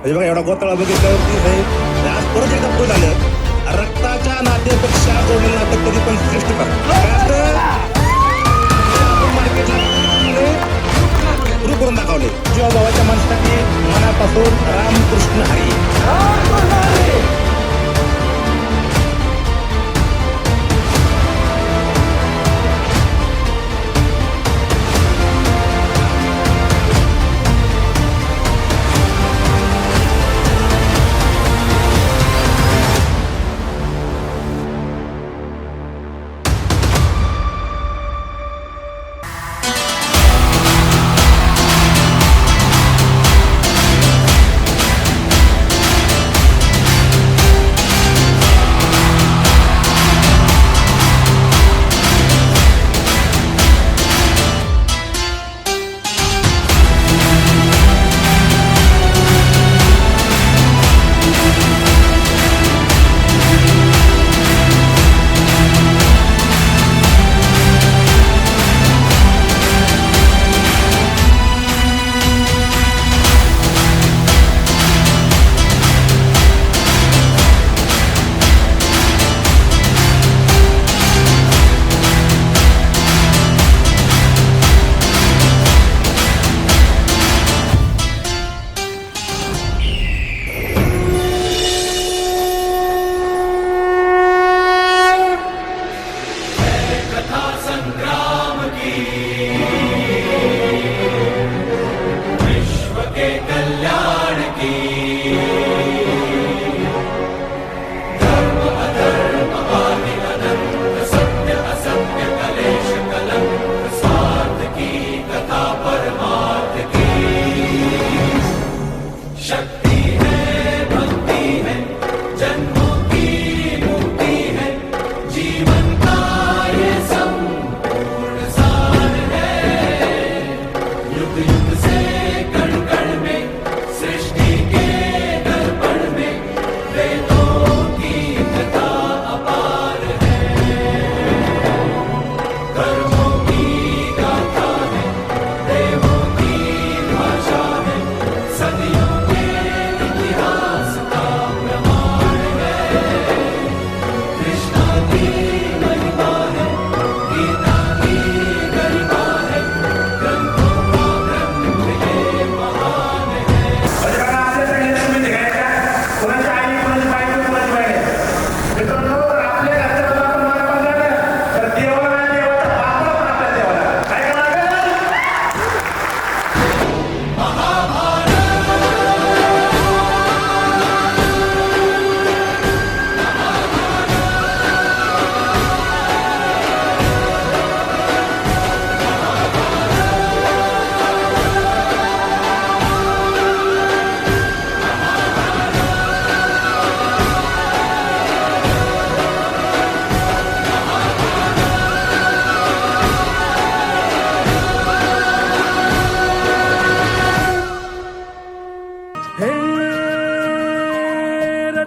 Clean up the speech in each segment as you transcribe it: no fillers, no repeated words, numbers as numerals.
म्हणजे बघा एवढा गोताळा बघितल्यावरती साहेब आज परत एकदा पुढे झालं. रक्ताच्या नात्यापेक्षा जोडलेलं नातं कधी पण श्रेष्ठ सुरू करून दाखवले. जीवा भावाच्या माणसासाठी मनापासून रामकृष्ण हरी.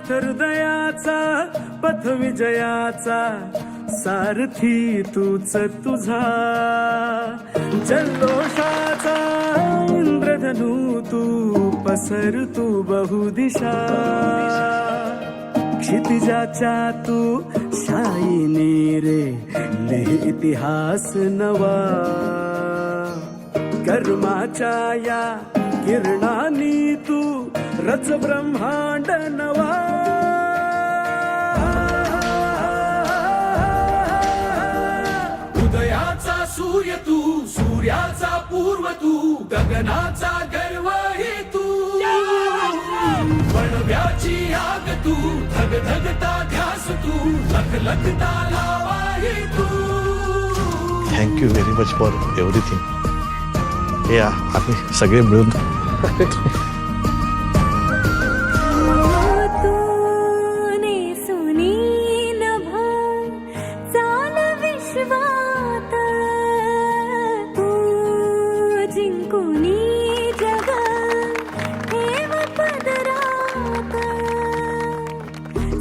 हृदयाचा पथ विजयाचा सारथी तूच तुझा, जल्लोषाचा इंद्रधनू तू पसर तू बहुदिशा, क्षितिजाच्या तू शाईनी रे लिह इतिहास नवा, कर्माच्या या किरणानी तू रच ब्रह्मांड नवा, उदयाचा सूर्य तू, सूर्याचा पूर्व तू, गगनाचा गर्व हे तू, वणव्याची आग तू, धगधगता ध्यास तू, लखलखता लावा हे तू. Thank you very much for everything. हे आम्ही सगळे मिळून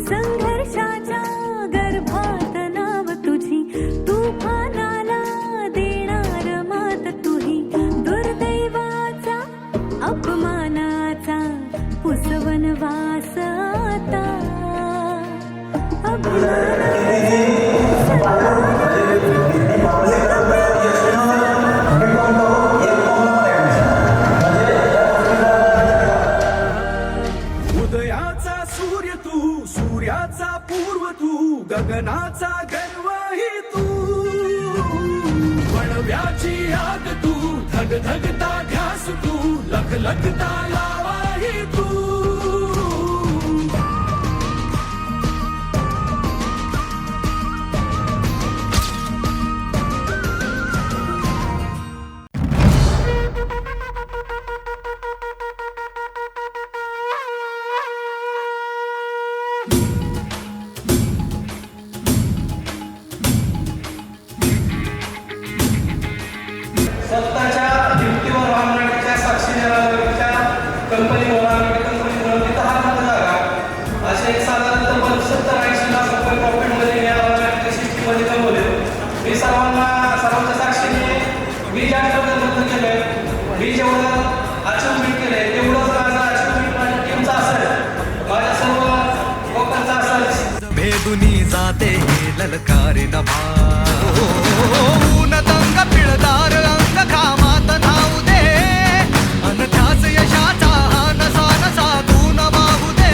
संघर्षाच्या गर्भात नाव तुझी, तुफानाला देणार मात तुही, दुर्दैवाचा अपमाना उदयाचा सूर्य तू, सूर्याचा पूर्व तू, गगनाचा गर्वही तू, वणव्याची आग तू, धग धगता ध्यास तू, लख लखता लावाही तू. स्वतःच्या भिंतीवर राहणाऱ्या साक्षीने राहणाऱ्या कंपनीवर राहणाऱ्या कंपनीवर तिथं हा मोठा जागा असे एक साधारणतः 70-80 लाख रुपये प्रॉफिटमध्ये या सिस्टीममध्ये कमवले. मी सर्वांच्या साक्षीने मी ज्या बद्दल केलंय, मी जेवढं अचिव्हमेंट केलंय तेवढंच माझं अचिव्हमेंट माझ्या टीमचं असेल, माझ्या सर्व लोकांचं असेल. भेदुनी जाते हे ललकारी नभा ऊन तंग पिळदार अंग कामात धावू दे अन त्याच यशाचा नसा नसा तू न वाहू दे.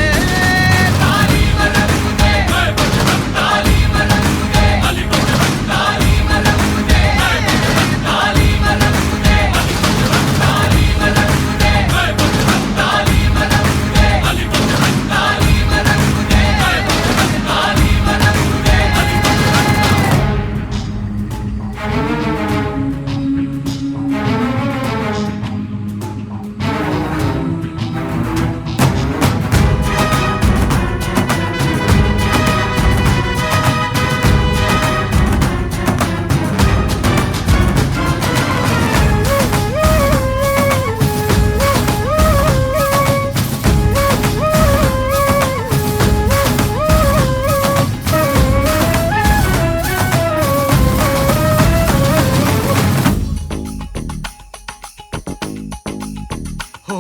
हो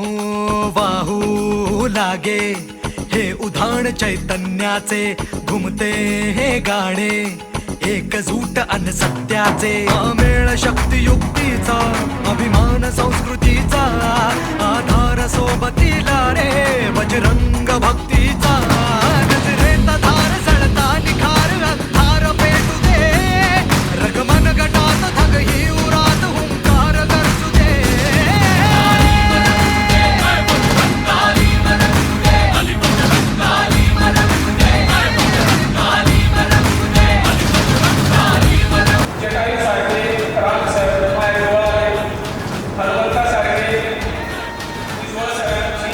वाहू लागे हे उधाण चैतन्याचे घुमते हे गाणे एकजूट अन सत्याचे अमेळ शक्ती युक्तीचा अभिमान संस्कृतीचा आधार सोबतीला रे बजरंग भक्तीचा नजरेत धार सळता निखार अंधार पेटू दे रगमन गटात धग ही उरात हुंकार गरजू दे. जटायूसारखे, रामसारखे, मायगोळारे, हनुमंतासारखे, भुजबळसारखांची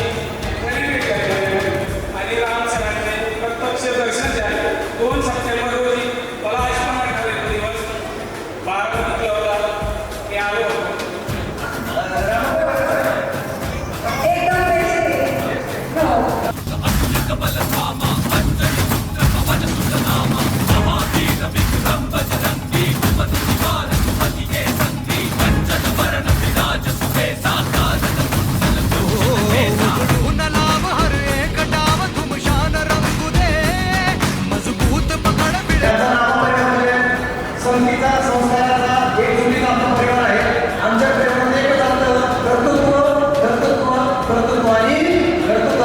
परिणिती केली आणि रामसारखे प्रत्यक्ष दर्शन झाले. 2 सप्टेंबर रोजी मला आयुष्मान आठवले दिवस बारामतीला होता. मी आलो उधळून लाभ हर एक डाव धुमशान रंगू दे मजबूत पकड पिढ्या. संगीता संस्काराचा एक जुनीचा आमचा परिवार आहे. आमच्या परिवारामध्ये एकच असतं कर्तृत्व कर्तृत्व कर्तृत्व आणि कर्तृत्व.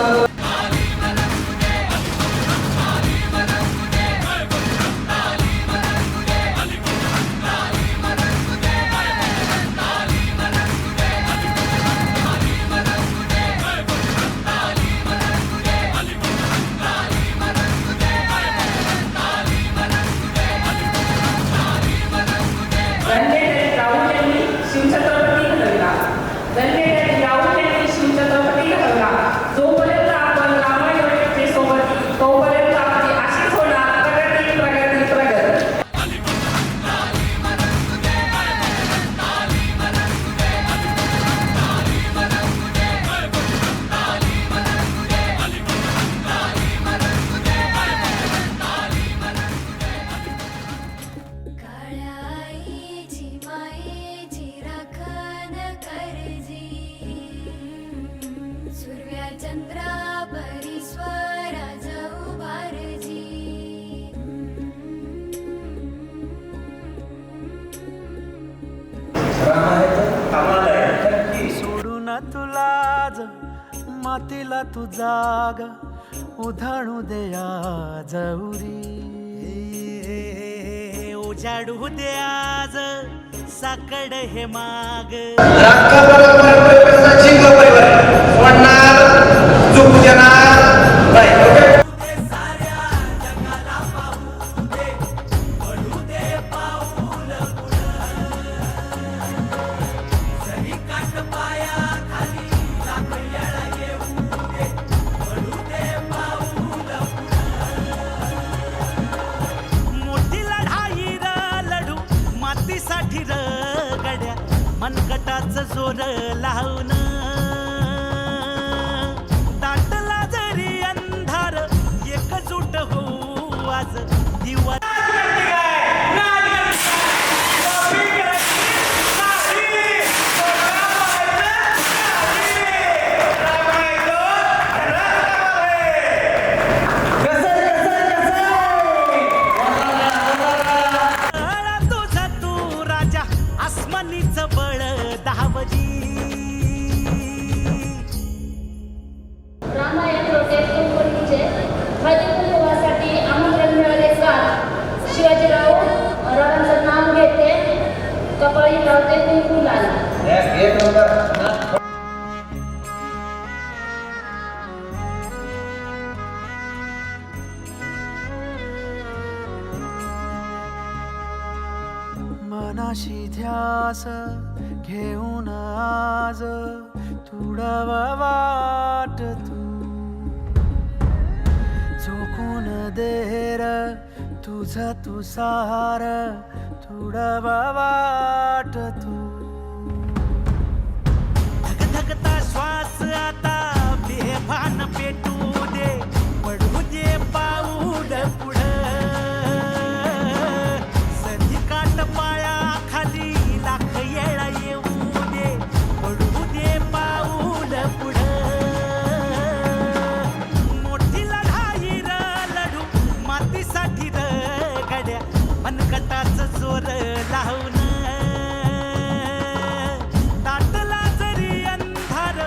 धन्य राहुल यांनी शिवछत्रपती घडवला. धन्य राहुल यांनी शिवछत्रपती घडवला. जोपर्यंत आपण रामायणाचे सोबती तोपर्यंत आपली अशीच होणार प्रगती प्रगती प्रगती. काळ्या आईची मायेची राखण करजी, सूर्या चंद्रा परीश्वरा जाऊ भारजी. आज मातीला तू जाग उधाणू दे आज उरी उजाडू दे आज साकड हे माग मोठी लढाई र लढू मातीसाठी र गड्या मनगटाच जोर लावून दाटला जरी अंधार एकजूट होऊ आज दिवा तुझा तू राजा आसमानीच बळ दहावजी रामायण रोटे कंपनीचे हळदीकुंकवासाठी आमंत्रण मिळाले का शिवाजीराव रावांचं नाव घेते कपाळी लावते कुंकू लाल मनाशी ध्यास घेऊन आज तुडवा वाट तू झोकून देर तुझ तू सार तुडवा वाट तू धगधगता श्वास आता बेभान पेटू दे पडू दे पाऊल पुढं सधी काट पाया खाली लाख येळा येऊ दे पडू दे पाऊल पुढं मोठी लढाई र लढू मातीसाठी र गड्या मनकटाच जोर लावून दाटला जरी अंधार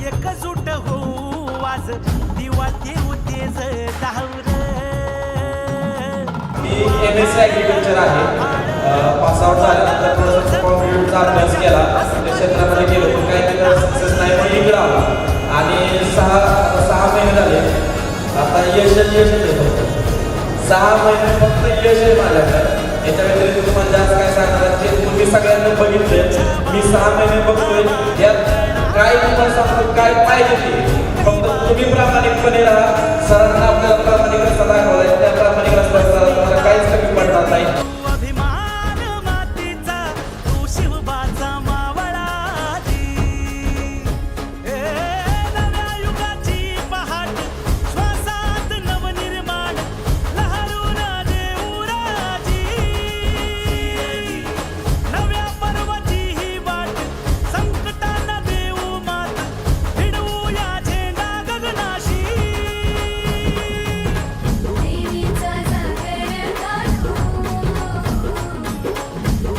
एकजूट होऊ आज दिवा देऊ तेज दावर मी MSc ॲग्रिकल्चर आहे. पास आउट झाल्यानंतर थोडंसं कॉम्पिटिटिव्हचा अभ्यास केला त्या क्षेत्रामध्ये गेलो पण काही तिकडं सक्सेस नाही पण इकडं आला आणि सहा महिने झाले आता यश येतो 6 महिने फक्त यश आहे माझ्याकडे. याच्या व्यतिरिक्त तुम्हाला जास्त काय सांगणार ते तुम्ही सगळ्यांना बघितले मी 6 महिने बघतोय यात काय तुम्हाला सांगतो काय पाहिजे ते फक्त तुम्ही प्रामाणिकपणे राहा. सरांना आपल्याला प्रामाणिक रस्ता दाखवलाय त्या प्रामाणिक रस्त्यावर तुम्हाला काहीच कमी पडणार नाही. अभिमान मातीचा तू शिवबाचा मावळाची नव्या युगाची पहाट श्वासात नवनिर्माण लहरून देऊ राजी नव्या पर्वती ही वाट संकटांना देऊ मात भिडवूया झेंडा गगनाशी देवीचा जागर दाखवू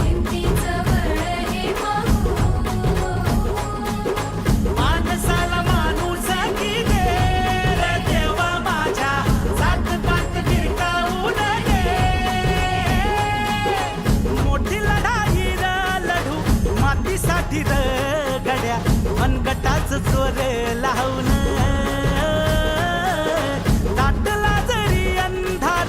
हिमतीचं बळ हे पाहू माणसाला माणूस की दे रे देवा माझ्या सात पात गिरकावून दे मोठी लढाई र लढू मातीसाठी र गड्या मनगटाच जोर लावून दाटला जरी अंधार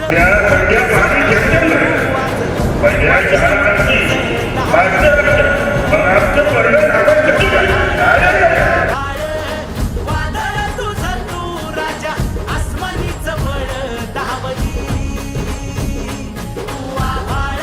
वादळ तुझं तू राजा आसमानीच बळ दहावली तू आभाळ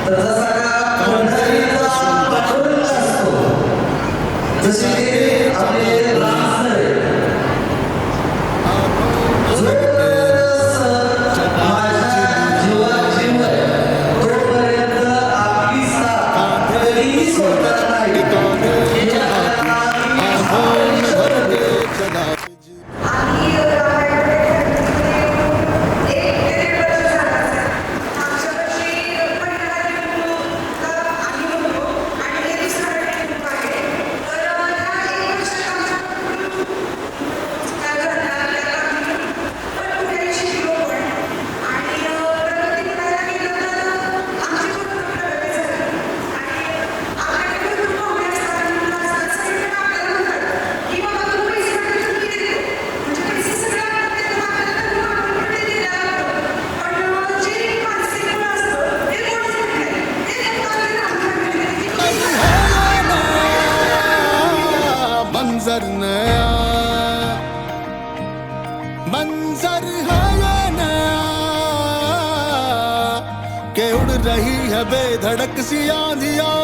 तर जसा का पंढरीचा पांडुरंग असतो, जसे ते आपले रामसर आहे. मंजर है नया के उड़ रही है बेधड़क सी आंधियां.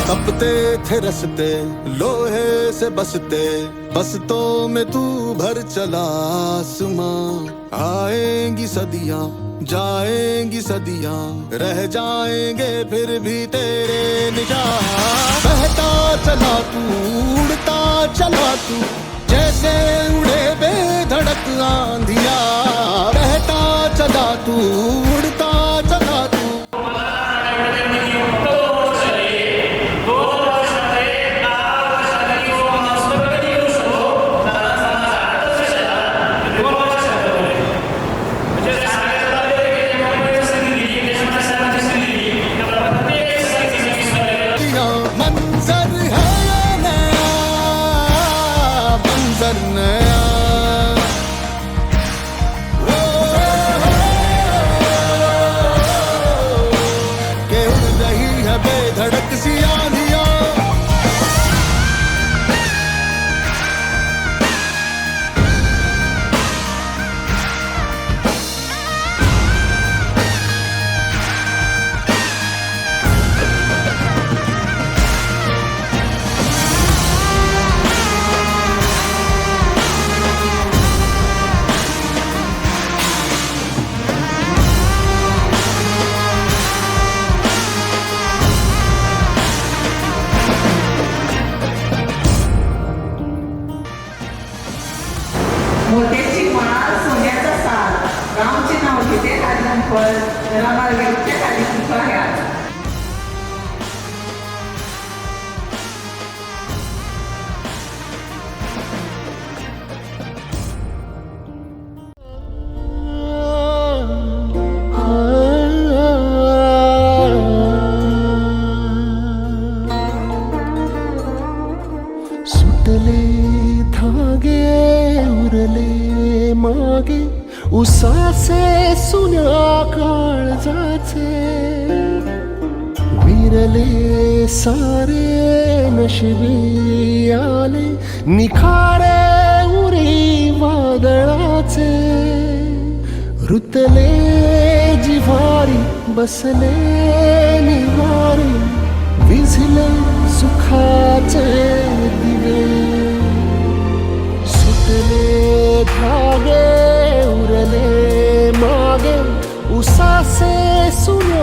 तपते थे रस्ते लोहे से बसते, बसतों में तू भर चला आसमां. आएंगी सदियां जाएंगी सदियां, रह जाएंगे फिर भी तेरे निशान. बहता चला तू उड़ता चला तू, जैसे उड़े बेधड़क आंधियां. बहता चला तू उड़ता चला तू. मंजर है नया, मंजर नया. के उड़ रही है बेधड़क सी आंधियां. मोत्याची माळ सोन्याचा सार, रामचे नाव घेते राजन फळ, रामाच्या खाली तुझा आहे आज. सुटले धागे उरले मागे, उसासे सुन्या काळजाचे. विरले सारे नशिबी आले, निखारे उरी वादळाचे. रुतले जिव्हारी बसले निवारी, विझले सुखाचे दिवे. सुटले धागे उरले मागे, उसासे सुने